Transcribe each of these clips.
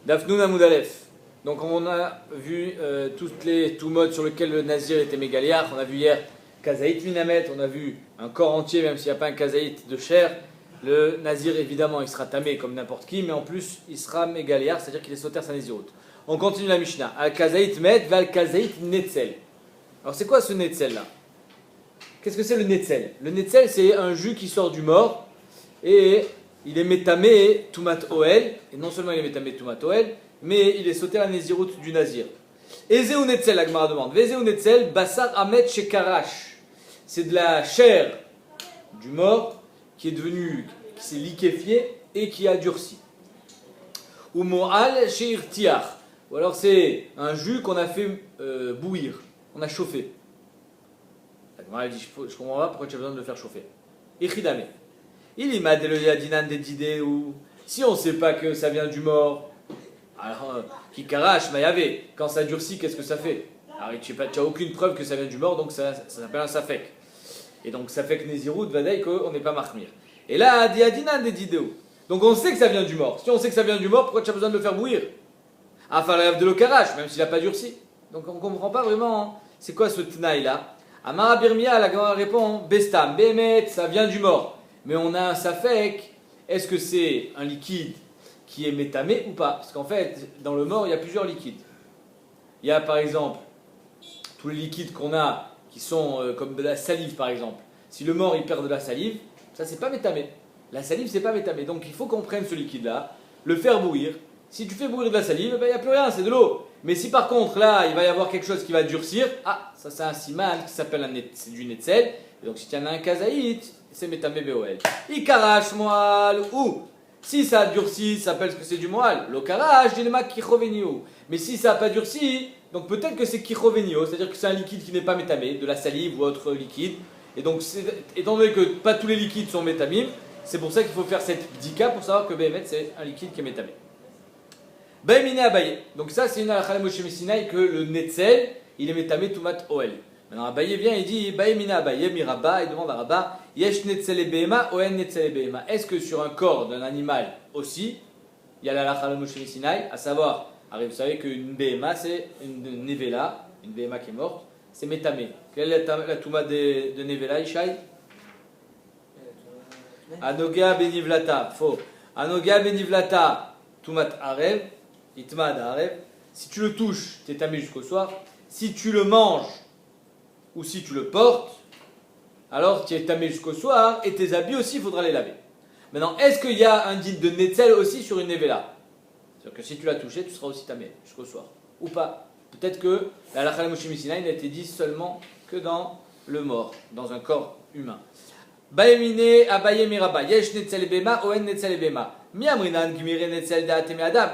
Dafnoun Amoudalef. Donc on a vu toutes les modes sur lesquels le Nazir était mégaliarque. On a vu hier Kazaït Minamet, on a vu un corps entier, même s'il n'y a pas un Kazaït de chair. Le Nazir, évidemment, il sera tamé comme n'importe qui, mais en plus, il sera mégaliarque, c'est-à-dire qu'il est sauter sa Nézirut. On continue la Mishnah. Al Kazaït Met, Val Kazaït Netzel. Alors c'est quoi ce Netzel là? Qu'est-ce que c'est le Netzel? Le Netzel, c'est un jus qui sort du mort et il est métamé Toumat Oel. Et non seulement il est métamé Toumat Oel, mais il est sauté à la Nézirut du Nazir. Ezeu Netzel, la Gemara demande. Vezeu Netzel, Bassar Amet Shekarash. C'est de la chair du mort qui est devenu, qui s'est liquéfié et qui a durci. Ou Mo'al Sheirtiach. Ou alors c'est un jus qu'on a fait bouillir, on a chauffé. Elle dit, je comprends pas pourquoi tu as besoin de le faire chauffer. Ichidame. Il y m'a dinan des idées ou si on ne sait pas que ça vient du mort, alors Kikarash, Mayave, quand ça durcit, qu'est-ce que ça fait? Alors tu n'as aucune preuve que ça vient du mort, donc ça s'appelle un safek. Et donc safek Nézirut, Vadaï, qu'on n'est pas marmir. Et là, diadinan des idées. Donc on sait que ça vient du mort. Si on sait que ça vient du mort, pourquoi tu as besoin de le faire bouillir? Afalav de l'okarash, même s'il n'a pas durci. Donc on ne comprend pas vraiment hein, c'est quoi ce tnaï là. Amara Birmia, la Gemara répond Bestam, Behemet, ça vient du mort. Mais on a un safek, est-ce que c'est un liquide qui est métamé ou pas? Parce qu'en fait, dans le mort, il y a plusieurs liquides. Il y a par exemple tous les liquides qu'on a qui sont comme de la salive par exemple. Si le mort il perd de la salive, ça c'est pas métamé. La salive c'est pas métamé. Donc il faut qu'on prenne ce liquide là, le faire bouillir. Si tu fais bouillir de la salive, il n'y a plus rien, c'est de l'eau. Mais si par contre là, il va y avoir quelque chose qui va durcir, ça c'est un siman qui s'appelle c'est du netzel. Et donc si tu en as un kazaït, c'est métamé BOL. Ikarash moal ou si ça a durci, ça s'appelle ce que c'est du moal. L'okarash, dilema kichovenio. Mais si ça n'a pas durci, donc peut-être que c'est kichovenio, c'est-à-dire que c'est un liquide qui n'est pas métamé, de la salive ou autre liquide. Et donc étant donné que pas tous les liquides sont métamés, c'est pour ça qu'il faut faire cette bdika pour savoir que BMT c'est un liquide qui est métamé. Baïmine Abaye. Donc ça c'est une halakha Moshe Messinaï que le netzel, il est métamé toumat oel. Maintenant Abaye vient et dit Baïmine Abaye miraba et demande à Rabba yesh netzel et behema oen netzel et behema. Est-ce que sur un corps d'un animal aussi, il y a la halakha Moshe Messinaï, à savoir, vous savez qu'une behema c'est une nevela, une behema qui est morte, c'est métamé. Quelle est la touma de nevela Ishaï? Anoga benivlata, faux. Anoga benivlata, tumat arev. Itmad Arev, si tu le touches, tu es tamé jusqu'au soir. Si tu le manges ou si tu le portes, alors tu es tamé jusqu'au soir et tes habits aussi, il faudra les laver. Maintenant, est-ce qu'il y a un dit de netzel aussi sur une nevela? C'est-à-dire que si tu l'as touché, tu seras aussi tamé jusqu'au soir. Ou pas? Peut-être que la halakha Moshe Messinaï n'a été dit seulement que dans le mort, dans un corps humain. Baemine abaye miraba yesh netzel bema oen netzel bema.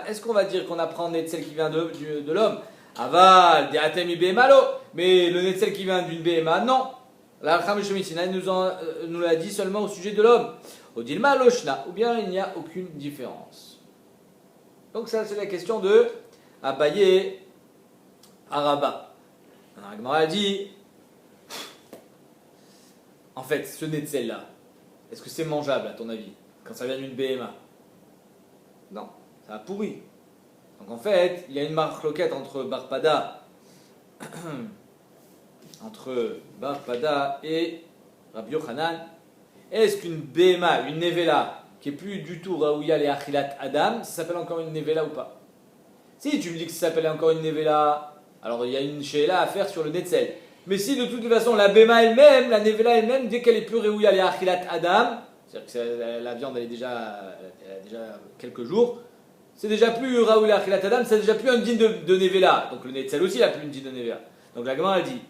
Est-ce qu'on va dire qu'on apprend netzel qui vient de l'homme? Aval, de atemi behemalo. Mais le netzel qui vient d'une behema, non. La halakha Moshe Messinaï nous l'a dit seulement au sujet de l'homme. Odilma loshna, ou bien il n'y a aucune différence. Donc ça c'est la question de Abaye Araba. La Gemara a dit, en fait, ce netzel là, est-ce que c'est mangeable à ton avis quand ça vient d'une behema? Non, ça a pourri. Donc en fait, il y a une marloquette entre Barpada et Rabbi Yochanan. Est-ce qu'une behema, une nevela, qui est plus du tout Raouya et Achilat Adam, ça s'appelle encore une nevela ou pas? Si tu me dis que ça s'appelle encore une nevela, alors il y a une sheila à faire sur le netzel. Mais si de toute façon la behema elle-même, la nevela elle-même, dès qu'elle est plus Raouya et Achilat Adam, c'est-à-dire que la viande elle a déjà quelques jours, c'est déjà plus Raoul Achilat Adam, c'est déjà plus un din de Nevela. Donc le netzel aussi il n'a plus une din de Nevela. Donc la Gemara elle dit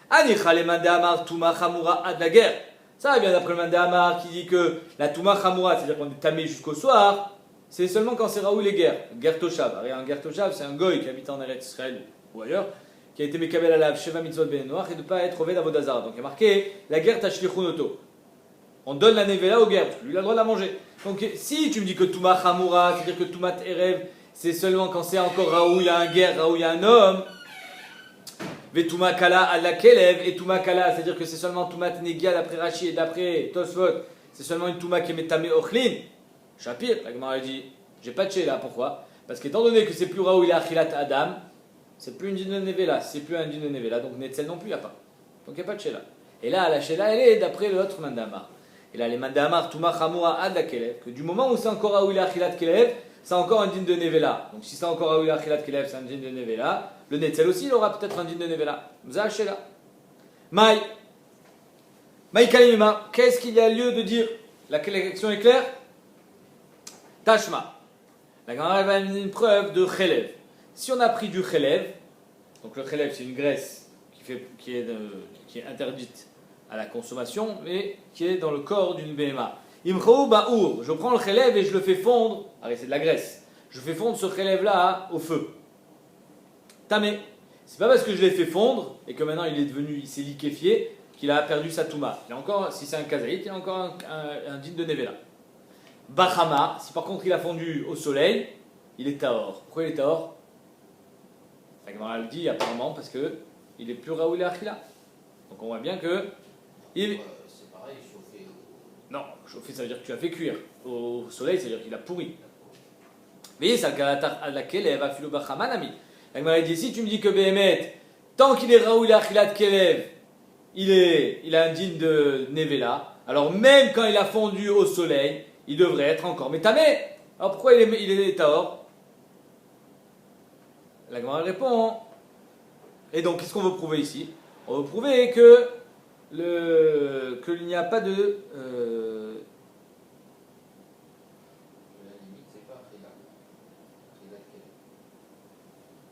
Anicha le mande amar Touma Chamura ad la guerre. Ça vient d'après le mande amar qui dit que la Touma Chamura, c'est-à-dire qu'on est tamé jusqu'au soir, c'est seulement quand c'est Raoul et guerre. Guerre Toshav. Un guerre Toshav, c'est un goy qui habite en Eretz Israël ou ailleurs, qui a été Mekabel alav Sheva Mitzvot Ben Noach et de ne pas être Oved Avodazara. Donc il y a marqué la guerre Tashlichunoto. On donne la nevela au guerre, parce que lui il a le droit de la manger. Donc si tu me dis que Touma Chamura, c'est-à-dire que Toumat Erev, c'est seulement quand c'est encore Raoul, il y a un guerre, Raoul, il y a un homme. Vetuma Kala à la Kelev, et Touma Kala, c'est-à-dire que c'est seulement Toumat Negia d'après Rashi et d'après Tosfot, c'est seulement une Touma qui est Metame Ochlin. Shapir, la Gemara dit, j'ai pas de chez là, pourquoi? Parce qu'étant donné que c'est plus Raoul et Achilat Adam, c'est plus une din de Nevela, c'est plus un din de Nevela, donc Netzel non plus, il n'y a pas. Donc il n'y a pas de Sheila. Et là, la Sheila, elle est d'après l'autre Mandamar. Et là, les Mandamar, Touma Chamoua Ad la Kelev, que du moment où c'est encore Raoul et Achilat Kelev, c'est encore un din de Nevela. Donc si c'est encore Raoul et Achilat Kelev, c'est un din de Nevela. Le Netzel aussi, il aura peut-être un din de Nevela. Mza Sheila. Maï. Maï Kalimema, qu'est-ce qu'il y a lieu de dire? La question est claire? Tashma. La grand-mère va amener une preuve de Khelev. Si on a pris du Khelev, donc le Khelev c'est une graisse qui est interdite à la consommation, mais qui est dans le corps d'une BMA. Imchou ba'our, je prends le Khelev et je le fais fondre, allez c'est de la graisse, je fais fondre ce Khelev là au feu. Tamé, c'est pas parce que je l'ai fait fondre et que maintenant il s'est liquéfié qu'il a perdu sa touma. Il a encore, si c'est un kazaït, il a encore un din de Nevela. Bachama, si par contre il a fondu au soleil, il est tahor. Pourquoi il est tahor? La Gemara le dit apparemment parce que il est plus Raoul et Achila. Donc on voit bien que C'est pareil, chauffer. non, chauffer ça veut dire que tu as fait cuire. Au soleil ça veut dire qu'il a pourri. Mais ça à laquelle elle va filer Bachama nami. La Gemara dit si tu me dis que Behemet, tant qu'il est Raoul et Achila de Kelev, il a un din de Nevela. Alors même quand il a fondu au soleil, il devrait être encore métamé. Alors pourquoi il est tahor? La Gemara répond. Et donc qu'est-ce qu'on veut prouver ici? On veut prouver qu'il n'y a pas de La limite, c'est pas Khila. Khila quelle?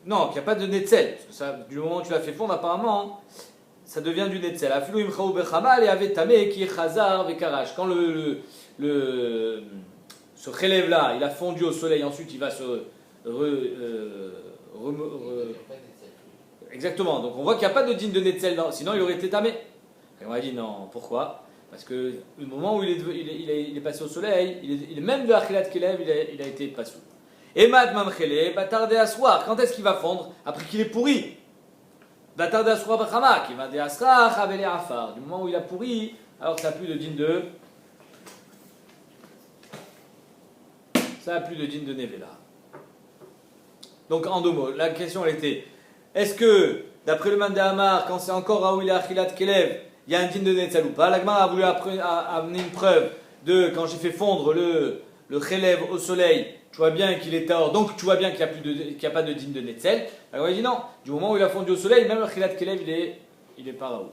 non, qu'il n'y a pas de netzel. Parce que ça, du moment où tu l'as fait fondre, apparemment, ça devient du netzel. Afilou imchaou bechamal et avetame qui est chazar vekarash. Quand ce relève là, il a fondu au soleil, ensuite il va se exactement. Donc on voit qu'il n'y a pas de din de netzel, sinon il aurait été tamé. Et on a dit non. Pourquoi? Parce que le moment où il est passé au soleil, il est même de achilat kelev, il a été passé. Et mad mamchele batardé assoir. Quand est-ce qu'il va fondre? Après qu'il est pourri. Batardé assoir bachama, qui va de asra chavele afar. Du moment où il a pourri, alors ça n'a plus de din de. Ça n'a plus de din de Nevela. Donc en deux mots, la question elle était est-ce que, d'après le Manda Amar, quand c'est encore Raoul et Achilat Kelev, il y a un din de Netzel ou pas? L'Agmar a voulu amener une preuve de quand j'ai fait fondre le Khelev au soleil, tu vois bien qu'il est tahor, donc tu vois bien qu'il n'y a pas de din de Netzel. Alors il dit non, du moment où il a fondu au soleil, même le Achilat Kelev il est pas Raoul.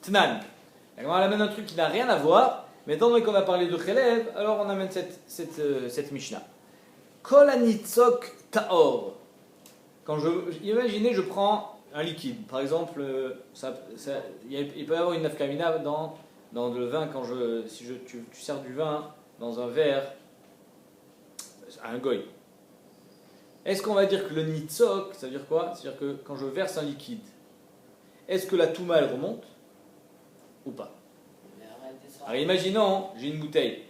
Tnan. L'Agmar amène un truc qui n'a rien à voir. Mais étant donné qu'on a parlé de Khelev, alors on amène cette Mishnah. Kol anitzok ta'or. Imaginez, je prends un liquide. Par exemple, il peut y avoir une nafkamina dans le vin. Tu sers du vin dans un verre à un goy. Est-ce qu'on va dire que le nitzok, ça veut dire quoi? C'est-à-dire que quand je verse un liquide, est-ce que la touma elle remonte ou pas? Alors imaginons, j'ai une bouteille.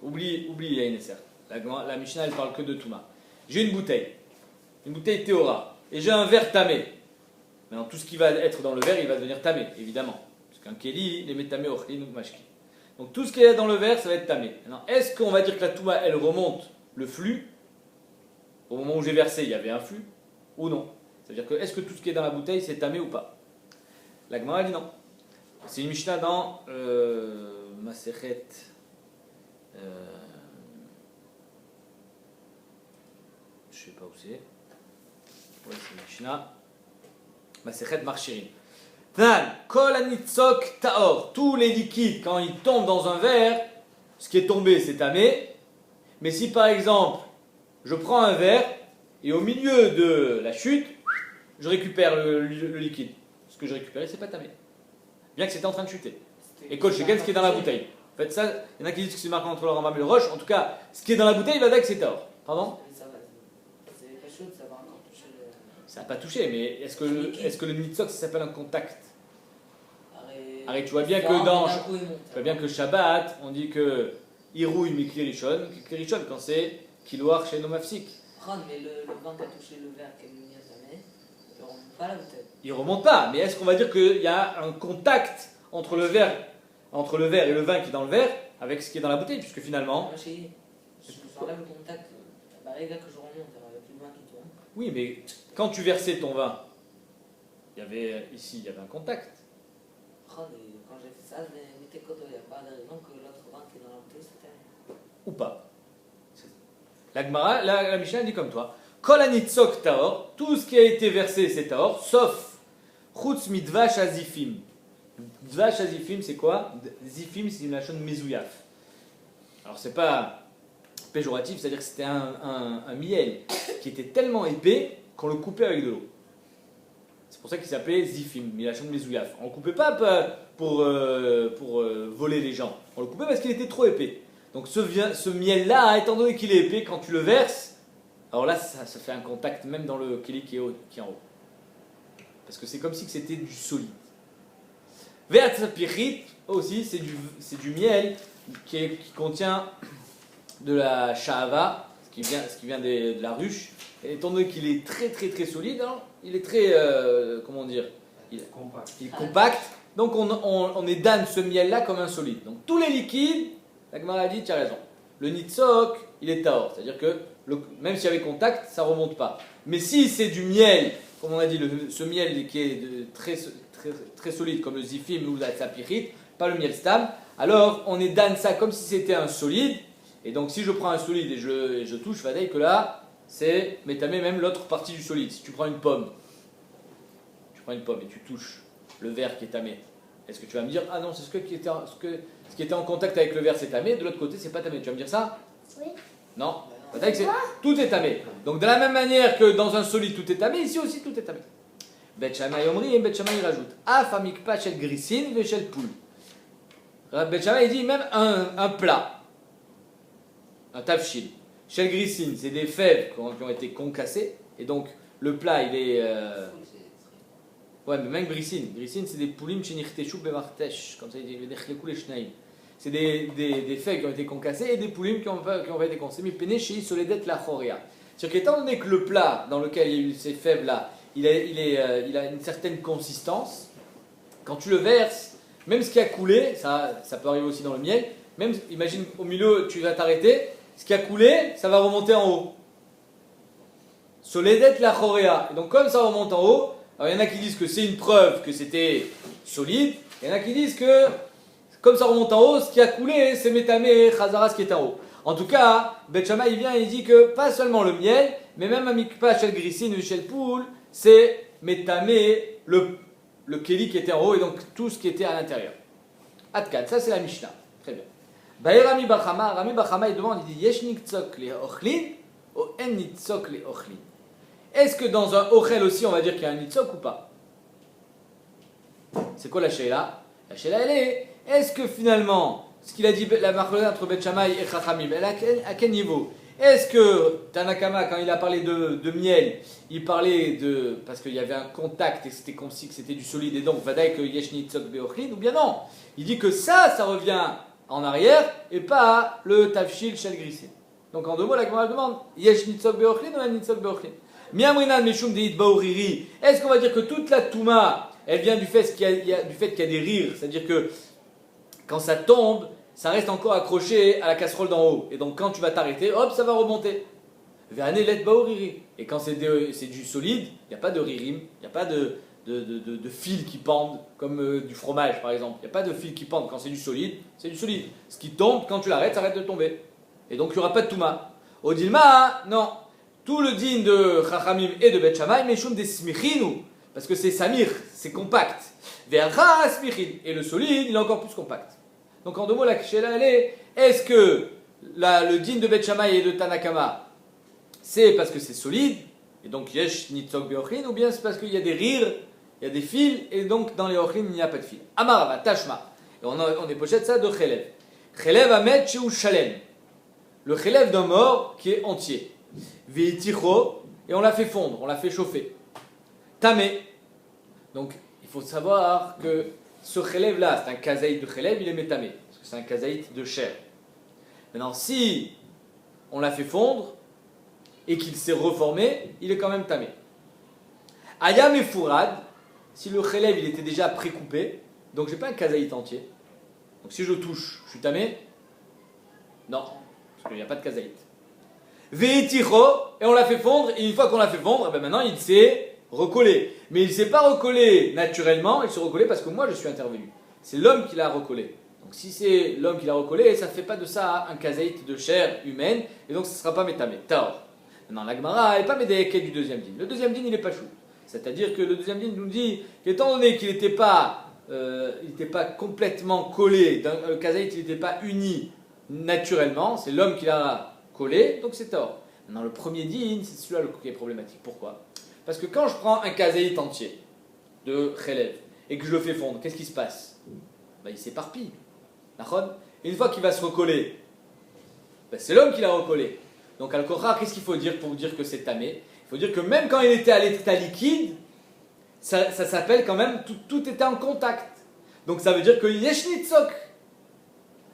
Oublie Yaïnesser. La Mishnah elle parle que de Touma. J'ai une bouteille Théora, et j'ai un verre tamé. Maintenant tout ce qui va être dans le verre, il va devenir tamé, évidemment. Parce qu'un Keli, il est tamé ochlin ou mashki. Donc tout ce qui est dans le verre, ça va être tamé. Maintenant, est-ce qu'on va dire que la Touma elle remonte le flux? Au moment où j'ai versé, il y avait un flux, ou non? C'est-à-dire que est-ce que tout ce qui est dans la bouteille, c'est tamé ou pas? La Gemara dit non. C'est une Mishnah dans Masechet. Je sais pas où c'est. Ouais, c'est Mishnah. Masechet Marchirin. Tnan, kol anitzok taor. Tous les liquides, quand ils tombent dans un verre, ce qui est tombé, c'est tamé. Mais si par exemple, je prends un verre et au milieu de la chute, je récupère le liquide. Ce que j'ai récupéré, c'est pas tamé. Bien que c'était en train de chuter. Et coach, regarde ce qui est dans la bouteille. En fait, ça, il y en a qui disent que c'est marqué entre le Rambam et le Roche. En tout cas, ce qui est dans la bouteille, il va dire que c'est tort. Pardon? C'est pas chaud, ça va encore toucher le. Ça n'a pas touché, mais est-ce que le nitzok, ça s'appelle un contact? Arrête, tu vois bien que Shabbat, on dit que Irouille mi klirishon, quand c'est Kiloar chez Nomafsik. Mais le vin qui a touché le verre, qui est venu jamais, il ne remonte pas la bouteille. Il remonte pas, mais est-ce qu'on va dire qu'il y a un contact entre le verre et le vin qui est dans le verre avec ce qui est dans la bouteille, puisque finalement. Moi, je enlève le contact, bah, les gars que je remonte. Oui, mais quand tu versais ton vin, il y avait ici, il y avait un contact. Quand j'ai fait ça, je m'étais côté, il n'y a pas de raison que l'autre vin qui est dans la bouteille, c'était. Ou pas. La Gemara, la Mishnah dit comme toi. Kol anitzok taor, tout ce qui a été versé c'est taor, sauf chutz midvash azifim. Dvash azifim c'est quoi? Zifim c'est une lachon mezouyaf. Alors c'est pas péjoratif, c'est-à-dire que c'était un miel qui était tellement épais qu'on le coupait avec de l'eau. C'est pour ça qu'il s'appelait zifim, milachon mezouyaf. On le coupait pas pour voler les gens, on le coupait parce qu'il était trop épais. Donc ce miel-là, étant donné qu'il est épais, quand tu le verses, alors là, ça fait un contact même dans le kéli qui est en haut. Parce que c'est comme si c'était du solide. Ve'atzapirit, aussi, c'est du miel qui contient de la shahava, ce qui vient de la ruche. Et étant donné qu'il est très très très solide, hein, il est très, comment dire, il est compact. Donc on est dan ce miel-là comme un solide. Donc tous les liquides, la Gemara a dit, tu as raison. Le nitzok, il est taor, c'est-à-dire que même s'il y avait contact, ça ne remonte pas. Mais si c'est du miel, comme on a dit, ce miel qui est très solide, comme le zifim ou la tzapirit, pas le miel stam, alors on est dan ça comme si c'était un solide. Et donc si je prends un solide et je touche, va dire que là, c'est métamé même l'autre partie du solide. Si tu prends une pomme et tu touches le verre qui est tamé, est-ce que tu vas me dire, ah non, c'est ce qui était en contact avec le verre, c'est tamé, de l'autre côté, c'est pas tamé. Tu vas me dire ça? Oui. Non. Tout est tamé. Donc de la même manière que dans un solide tout est tamé, ici aussi tout est tamé. Bet Shammai Omri et Bet Shammai rajoute Af amikpa shel grisin ve shel poul. Bet Shammai dit même un plat, un tafshil. Shel grisin, c'est des fèves qui ont été concassées, et donc le plat il est. Ouais, mais même grisin. Grisin, c'est des poulim shenichteshu bemartesh, comme ça il dit vedechleku leshnaim. C'est des fèves qui ont été concassées et des poulimes qui ont été concassées. Mais péné chez soledet la choria. C'est-à-dire qu'étant donné que le plat dans lequel il y a eu ces fèves-là, il a une certaine consistance, quand tu le verses, même ce qui a coulé, ça peut arriver aussi dans le miel, même imagine au milieu tu vas t'arrêter, ce qui a coulé, ça va remonter en haut. Soledet la choria. Et donc comme ça remonte en haut, alors il y en a qui disent que c'est une preuve que c'était solide, il y en a qui disent que comme ça remonte en haut, ce qui a coulé, c'est métamé chazara, ce qui est en haut. En tout cas, Bet Shammai il vient et il dit que pas seulement le miel, mais même amikpa shel grisin ou shel poul, c'est métamé le kéli qui était en haut et donc tout ce qui était à l'intérieur. Atkan, ça c'est la Mishnah. Très bien. Baï Rami Bachama il demande, il dit Yesh nitzok le ochlin ou en nitzok le ochlin. Est-ce que dans un ochel aussi on va dire qu'il y a un nitzok ou pas? C'est quoi la sheila? La sheila elle est ce que finalement, ce qu'il a dit la marque entre Bet Shammai et Chachamim, à quel niveau? Est-ce que Tanakama, quand il a parlé de miel, il parlait parce qu'il y avait un contact et c'était comme si c'était du solide et donc Vadaï que Yesh nitzok beochlin, ou bien non? Il dit que ça revient en arrière et pas le tafshil shel grisin. Donc en deux mots, la Gemara demande Yesh nitzok beochlin ou en nitzok beochlin? Miamrinan meshum deit baoriri. Est-ce qu'on va dire que toute la touma, elle vient du fait qu'il y a des rires, c'est-à-dire que quand ça tombe, ça reste encore accroché à la casserole d'en haut. Et donc quand tu vas t'arrêter, hop, ça va remonter. Ve'ane let baoriri. Et quand c'est du solide, il n'y a pas de ririm, il n'y a pas de fils qui pendent, comme du fromage par exemple. Il n'y a pas de fils qui pendent. Quand c'est du solide, c'est du solide. Ce qui tombe, quand tu l'arrêtes, ça arrête de tomber. Et donc il n'y aura pas de touma. Au Dilma, non. Tout le din de Chachamim et de Bet Shammai, meshum des smichinu. Parce que c'est samir, c'est compact. Ve'ara smichin. Et le solide, il est encore plus compact. Donc en deux mots, la Kishela, elle est-ce que le din de Bet Shammai et de Tanakama, c'est parce que c'est solide, et donc yesh nitzok beochlin, ou bien c'est parce qu'il y a des rires, il y a des fils, et donc dans les ochlin, il n'y a pas de fils. Amarava, tashma. Et on est pochette ça de chelev. Chelev amet sheu shalem. Le chelev d'un mort qui est entier. Ve'iticho, et on l'a fait fondre, on l'a fait chauffer. Tamé. Donc il faut savoir que ce chelev là, c'est un kazaït de chelev, il est métamé, parce que c'est un kazaït de chair. Maintenant, si on l'a fait fondre et qu'il s'est reformé, il est quand même tamé. Ayam et fourad, si le chelev il était déjà précoupé, donc j'ai pas un kazaït entier. Donc si je touche, je suis tamé? Non, parce qu'il n'y a pas de kazaït. ve'eticho, et on l'a fait fondre, et une fois qu'on l'a fait fondre, ben maintenant il s'est recollé. Mais il ne s'est pas recollé naturellement, il s'est recollé parce que moi je suis intervenu. C'est l'homme qui l'a recollé. Donc si c'est l'homme qui l'a recollé, ça ne fait pas de ça un kazaït de chair humaine, et donc ce ne sera pas métamé. Taor. Maintenant la Gemara n'est pas médéquée du deuxième din. Le deuxième din il n'est pas chou. C'est-à-dire que le deuxième din nous dit qu'étant donné qu'il n'était pas complètement collé, le kazaït il n'était pas uni naturellement, c'est l'homme qui l'a collé, donc c'est tort. Maintenant le premier din, c'est celui-là qui est problématique. Pourquoi? Parce que quand je prends un kazaït entier de Khelev et que je le fais fondre, qu'est-ce qui se passe? Ben, il s'éparpille. Et une fois qu'il va se recoller, ben, c'est l'homme qui l'a recollé. Donc al-Kochar, qu'est-ce qu'il faut dire pour dire que c'est tamé? Il faut dire que même quand il était à l'état liquide, ça s'appelle quand même, tout était en contact. Donc ça veut dire que yeshnitzok.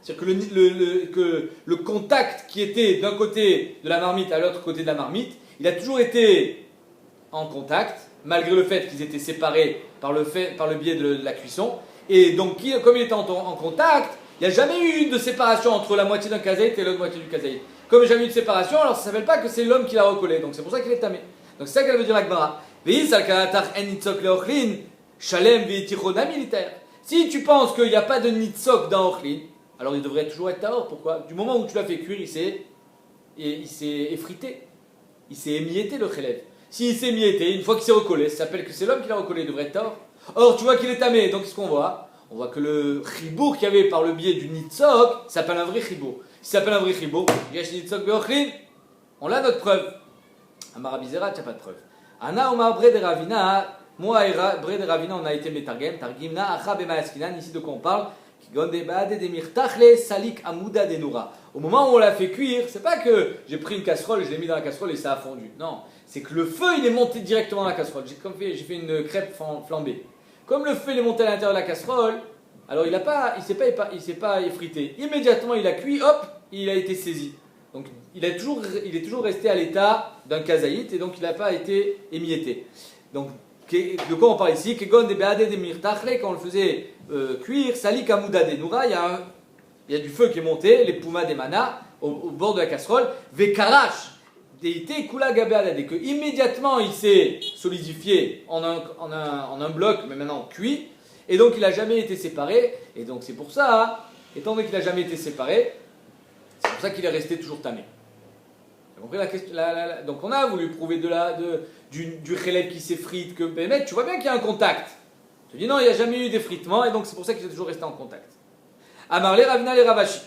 C'est-à-dire que le contact qui était d'un côté de la marmite à l'autre côté de la marmite, il a toujours été en contact, malgré le fait qu'ils étaient séparés par le biais de la cuisson. Et donc, comme il était en contact, il n'y a jamais eu de séparation entre la moitié d'un kazaït et l'autre moitié du kazaït. Comme il n'y a jamais eu de séparation, alors ça ne s'appelle pas que c'est l'homme qui l'a recollé. Donc c'est pour ça qu'il est tamé. Donc c'est ça qu'elle veut dire la Gemara. Si tu penses qu'il n'y a pas de nitzok dans Ochlin, alors il devrait toujours être tahor. Pourquoi? Du moment où tu l'as fait cuire, il s'est effrité. Il s'est émietté le khelev. S'il s'est émietté, une fois qu'il s'est recollé, ça s'appelle que c'est l'homme qui l'a recollé, il devrait être tahor. Or, tu vois qu'il est tamé, donc qu'est-ce qu'on voit? On voit que le chibour qu'il y avait par le biais du nitzok s'appelle un vrai chibour. Si ça s'appelle un vrai chibour, yesh nitzok be'ochlin, on a notre preuve. Amar Abizera, tu n'as pas de preuve. Ana Omar Bre de Ravina, moi et Bre de Ravina, on a été métargem, targimna, acha b'maaskinan, ici de quoi on parle? Au moment où on l'a fait cuire, c'est pas que j'ai pris une casserole, je l'ai mis dans la casserole et ça a fondu. Non, c'est que le feu il est monté directement dans la casserole. J'ai fait une crêpe flambée. Comme le feu il est monté à l'intérieur de la casserole, alors il s'est pas effrité. Immédiatement il a cuit, hop, il a été saisi. Donc il est toujours resté à l'état d'un kazaït et donc il n'a pas été émietté. Donc de quoi on parle ici? Quand on le faisait cuire, salik amouda de noura, il y a du feu qui est monté, les pumas des manas, au bord de la casserole, vekarash, deité kula gabeadade, et que immédiatement il s'est solidifié en un bloc, mais maintenant cuit, et donc il n'a jamais été séparé, et donc c'est pour ça, étant donné qu'il n'a jamais été séparé, c'est pour ça qu'il est resté toujours tamé. Donc on a voulu prouver du khelev qui s'effrite, que mais tu vois bien qu'il y a un contact. Tu dis non, il n'y a jamais eu d'effritement, et donc c'est pour ça qu'il est toujours resté en contact. Amar le Ravina le Ravashi.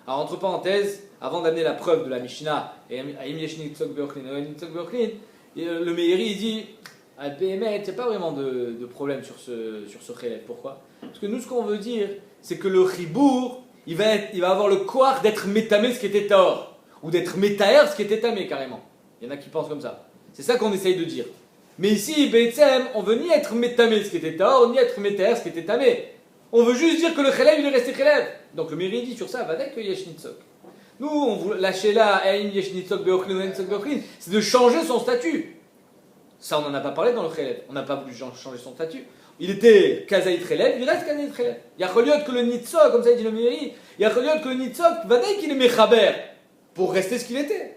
Alors entre parenthèses, avant d'amener la preuve de la Mishnah, et le Meiri il dit à Béhémet, il n'y a pas vraiment de problème sur ce khelev. Pourquoi? Parce que nous ce qu'on veut dire, c'est que le chibour, il va avoir le koach d'être métamé ce qui était tort. Ou d'être métaer ce qui était tamé carrément. Il y en a qui pensent comme ça. C'est ça qu'on essaye de dire. Mais ici, Be'etzem, on veut ni être métamé ce qui était tort, ni être métaer ce qui était tamé. On veut juste dire que le khelev il est resté khelev. Donc le Meiri dit sur ça, va que yeshnitzok. Nous, on voulait lâcher là, yeshnitzok be'ochlin, yeshnitzok be'ochlin, c'est de changer son statut. Ça, on n'en a pas parlé dans le khelev. On n'a pas voulu changer son statut. Il était kazaït khelev, il reste kazaït khelev. Il y a reliot que le nitzok, comme ça dit le Meiri, il y a reliot que le nitzok, va qu'il est mechaber. Pour rester ce qu'il était.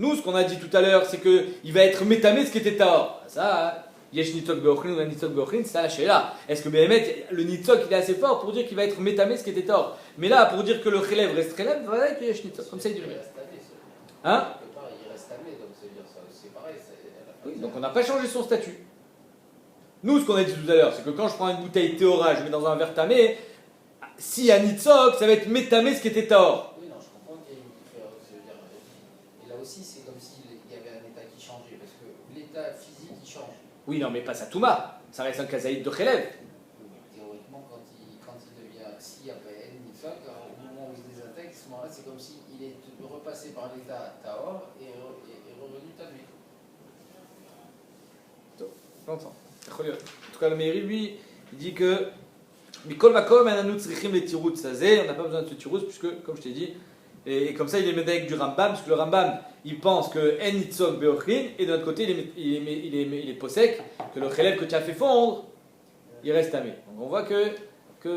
Nous, ce qu'on a dit tout à l'heure, c'est qu'il va être métamé ce qui était tahor. Ça, yesh nitzok be'ochlin ou nitzok be'ochlin, c'est ça la sheila. Est-ce que Béhémet, le nitzok, il est assez fort pour dire qu'il va être métamé ce qui était tahor? Mais là, pour dire que le khelev reste khelev, va que yesh nitzok. Comme ça, il dit. Hein? Il reste tamé, donc c'est pareil. Oui, donc on n'a pas changé son statut. Nous, ce qu'on a dit tout à l'heure, c'est que quand je prends une bouteille théora, je mets dans un verre tamé, s'il y a nitzok, ça va être métamé ce qui était tahor. Aussi, c'est comme s'il y avait un état qui changeait, parce que l'état physique il change. Oui, non, mais pas sa touma, ça reste un kazaïd de khelev. Théoriquement, quand il devient, s'il y a Nitzok, au moment où il se désintègre, à ce moment-là, c'est comme s'il est repassé par l'état Tahor et revenu Tamé. J'entends. En tout cas, le Meiri, lui, il dit que Mikol Makom, on n'a pas besoin de ce tirouz, puisque, comme je t'ai dit, et comme ça, il est médaillé avec du Rambam, parce que le Rambam, il pense que En Nitzok Be'ochlin, et de l'autre côté, il est posek, que le khelev que tu as fait fondre, il reste tamé. Donc on voit que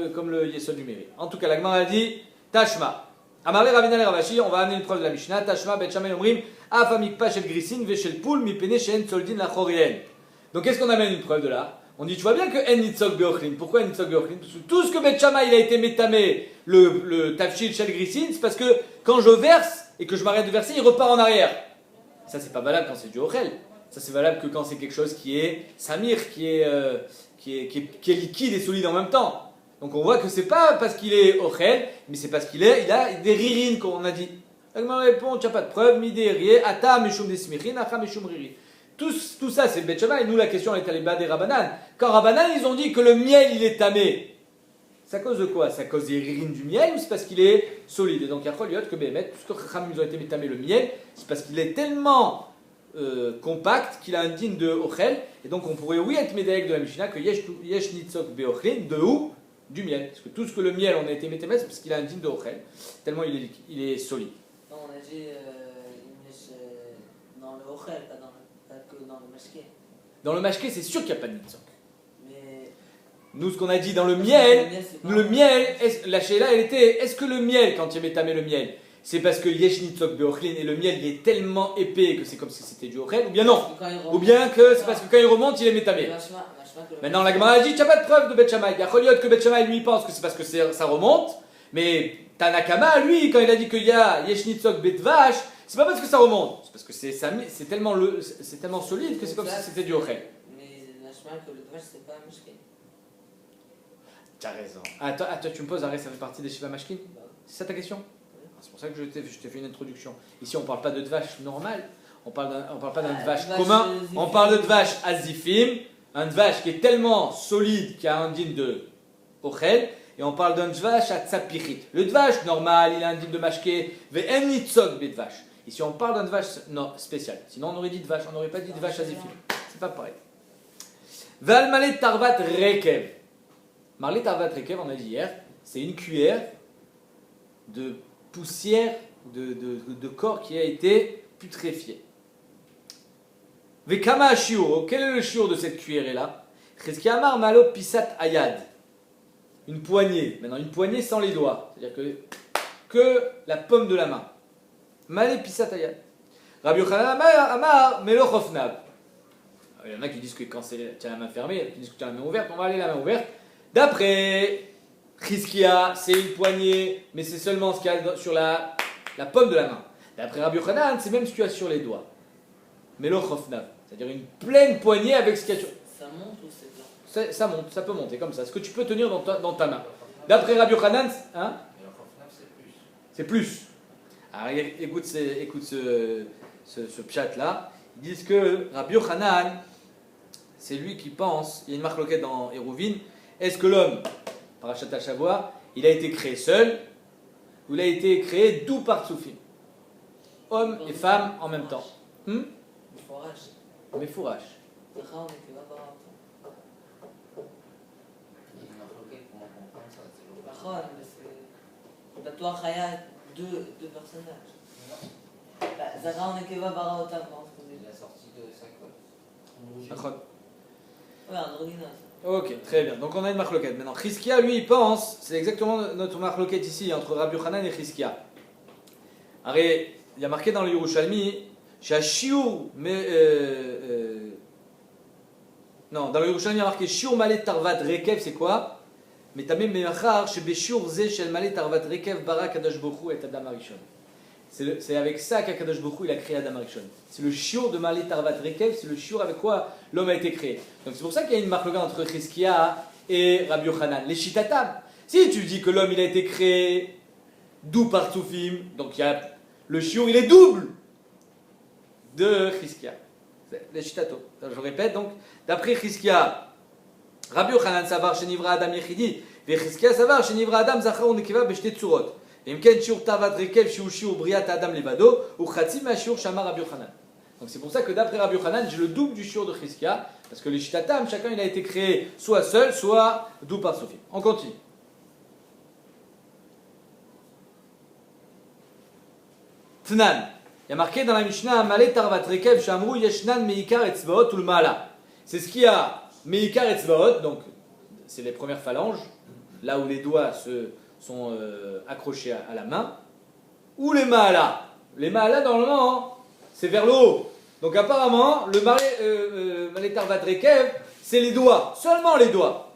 comme le Yesod du Meiri. En tout cas, la Gemara a dit Tashma. Amarle Ravina le Ravashi, on va amener une preuve de la Mishnah. Tashma Bet Shammai Omrim, Afamikpa shel grisin veshel poul mipene she'en soldin la chorien. Donc qu'est-ce qu'on amène une preuve de là? On dit, tu vois bien que En Nitzok Beochlin. Pourquoi En Nitzok Beochlin? Parce que tout ce que Bet Shammai il a été métamé, le tafshil shel grisin, c'est parce que quand je verse et que je m'arrête de verser, il repart en arrière. Ça, c'est pas valable quand c'est du ochel. Ça, c'est valable que quand c'est quelque chose qui est samir, qui est liquide et solide en même temps. Donc on voit que c'est pas parce qu'il est ochel, mais c'est parce il a des rirines, comme on a dit. Donc on répond, tu n'as pas de preuve, midé, ata meshum desmichin, acha meshum riri. Tout ça, c'est le Bet Shammai. Et nous, la question, elle est allée bas des Rabbanan. Quand Rabbanan, ils ont dit que le miel, il est tamé. C'est à cause de quoi? C'est à cause des rirines du miel ou c'est parce qu'il est solide? Et donc, il y a que Béhémet, tout ce que Chacham ils ont été métamé le miel, c'est parce qu'il est tellement compact qu'il a un digne de ochel. Et donc, on pourrait, oui, être médaillé de la Mishnah que yesh nitzok beochlin, de où? Du miel. Parce que tout ce que le miel, on a été métamé, c'est parce qu'il a un digne de ochel. Tellement il est solide. Non, on a dit dans le ochel, pas que dans le mashké. Dans le mashké, c'est sûr qu'il n'y a pas de nitzok. Mais Nous, ce qu'on a dit dans le miel, la shéla, elle était, est-ce que le miel, quand il y avait tamé le miel, c'est parce que yesh nitzok beochlin et le miel il est tellement épais que c'est comme si c'était du ochel, ou bien non? Ou bien que c'est parce que quand il remonte, il est métamé. Maintenant, la Gemara a dit, tu n'as pas de preuve de Bet Shammai. Il y a Choliot que Bet Shammai lui pense que c'est parce que ça remonte, mais Tanakama, lui, quand il a dit qu'il y a yesh nitzok betvash, c'est pas parce que ça remonte, c'est parce que c'est tellement solide que c'est comme si c'était du ochel. Mais la que le dvash, c'est pas un mashké. Tu as raison. Toi, tu me poses, arrête, ça fait partie des Shiva Mashkin? C'est ça ta question? C'est pour ça que je t'ai fait une introduction. Ici, on ne parle pas de dvash normal, on parle pas d'un dvash commun, on parle de dvash azifim, un dvash qui est tellement solide qu'il a un digne de ochel, et on parle d'un dvash à tzapichit. Le dvash normal, il a un digne de mashké, ve'en nitzok bedvash. Ici, on parle d'un dvash spécial. Sinon, on aurait dit dvash, on n'aurait pas dit dvash azifim. C'est pas pareil. Ve'almalet tarvat rekev. Marlet tarvat rekev, on a dit hier, c'est une cuillère de poussière de corps qui a été putréfié. Vekama shiur, quel est le shiur de cette cuillère-là? Cheskia amar malo pisat ayad. Une poignée, maintenant une poignée sans les doigts, c'est-à-dire que la paume de la main. Malé pisat ayad. Rabbi Yochanan amar melo chofnav. Il y en a qui disent que quand tu as la main fermée, il y en a qui disent que tu as la main ouverte, on va aller la main ouverte. D'après Chizkia, c'est une poignée, mais c'est seulement ce qu'il y a sur la paume de la main. D'après Rabbi Yochanan, c'est même ce qu'il y a sur les doigts. Melo chofnav, c'est-à-dire une pleine poignée avec ce qu'il y a sur... Ça monte ou c'est plat? Ça monte, ça peut monter comme ça. Ce que tu peux tenir dans ta main. D'après Rabbi Yochanan, hein? C'est plus. Alors écoute ce pshat là. Ils disent que Rabbi Yochanan, c'est lui qui pense, il y a une marque loquette dans Hérouvin, est-ce que l'homme, Parashat Shavua, il a été créé seul ou il a été créé d'où par Tsoufim? Homme et femme en même temps. Mais fourrage. בטוח היה deux personnages. זרה ונקבה ברא אותם, מה אנחנו יודעים? Il a sorti de sa cote. Ouais, androgyne. Ok, très bien. Donc on a une marloquette. Maintenant, Chizkia, lui, il pense, c'est exactement notre marloquette ici, entre Rabbi Yochanan et Chizkia. Alors, il y a marqué dans le Yerushalmi, Shiur, non, dans le Yerushalmi, il y a marqué Shiur Malet Tarvat Rekev, c'est quoi? Mais tamé meachar shebeshiur ze shel Malet Tarvat Rekev bara Kadosh Baruch Hu et Adam Arishon. C'est avec ça qu'Akadosh Baruch Hu il a créé Adam Arishon. C'est le shiur de Malet Tarvat Rekev, c'est le shiur avec quoi l'homme a été créé. Donc c'est pour ça qu'il y a une marque entre Chizkia et Rabbi Yochanan. Les shitatam. Si tu dis que l'homme il a été créé d'où par Tsoufim, donc il y a le shiur il est double de Chizkia. Les shitato. Je répète donc, d'après Chizkia, Rabbi Yochanan savar shenivra Adam yechidi, et Chizkia savar shenivra Adam zachar u'nekeva b'shte tzurot. אם כן שיעור תאוות רקב שהוא שיעור בריאת האדם לבדו הוא חצי מהשיעור שאמר רבי יוחנן. Donc c'est pour ça que d'après Rabbi Yochanan, j'ai le double du shiur de Chizkia, parce que les shitatam, chacun il a été créé soit seul, soit d'où par Sophie. On continue. Tnan. Il y a marqué dans la Mishnah, Malé tarvat rekev shamru yeshnan meikar etzbaot ul maala. C'est ce qu'il y a meikar etzbaot, donc c'est les premières phalanges, là où les doigts sont accrochés à la main, ou les Maala. Les Maala, normalement, c'est vers le haut. Donc apparemment, le Malé Tarvat Rekev, c'est les doigts, seulement les doigts.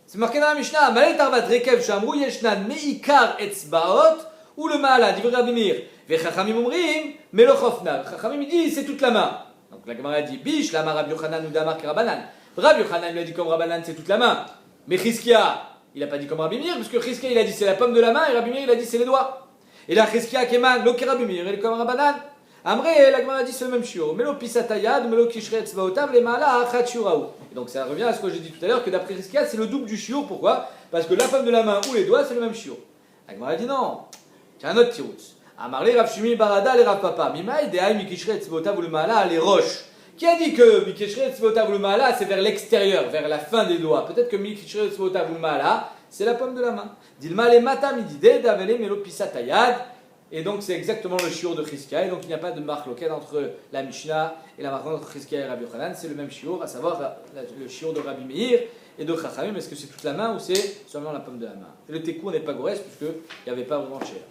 C'est marqué dans la Mishnah, Malé Tarvat Rekev, Shamrou Yeshnan, Meikar Etzbaot, ou le Maala, dit Rabbi Meir. Ve Chachamim Omrim, Melochofna. Chachamim dit, c'est toute la main. Donc la Gemara dit, Bish, Lama Rabbi Yochanan ou Damar Karabanan. Rabbi Yochanan lui a dit comme Rabbanan, c'est toute la main. Mais Chizkia, il n'a pas dit comme Rabbi Meir, parce que Chizkia, il a dit c'est la pomme de la main, et Rabbi Meir, il a dit c'est les doigts. Et là, Chizkia, Keman, Lo Rabbi Meir, il est comme Rabbanan. Amré, la Gemara dit c'est le même shiur. Melo pisatayad, melo kishre tzvaotav, les maala achat shiuraou. Et donc ça revient à ce que j'ai dit tout à l'heure, que d'après Chizkia, c'est le double du shiur. Pourquoi? Parce que la pomme de la main ou les doigts, c'est le même shiur. La Gemara dit non. Tiens, un autre tiroutz. Amarlé, Rav Shimi, Barada, les Rav Papa. Mimaï, Dehaï, mikishre tzvaotav, le maala, les roches. Qui a dit que mikishre tzvaotav, le maala, c'est vers l'extérieur, vers la fin des doigts? Peut-être que mikishre tzvaotav, le maala, c'est la pomme de la main. Dilma, les matam, idide, davele, melo pisatayad. Et donc c'est exactement le shiur de Chizkia, et donc il n'y a pas de marque locale entre la Mishnah et la marque entre Chizkia et Rabbi Yochanan, c'est le même shiur, à savoir le shiur de Rabbi Meir et de Chachamim. Est-ce que c'est toute la main ou c'est seulement la pomme de la main? Et le tekou n'est pas gores puisqu'il n'y avait pas vraiment de chair.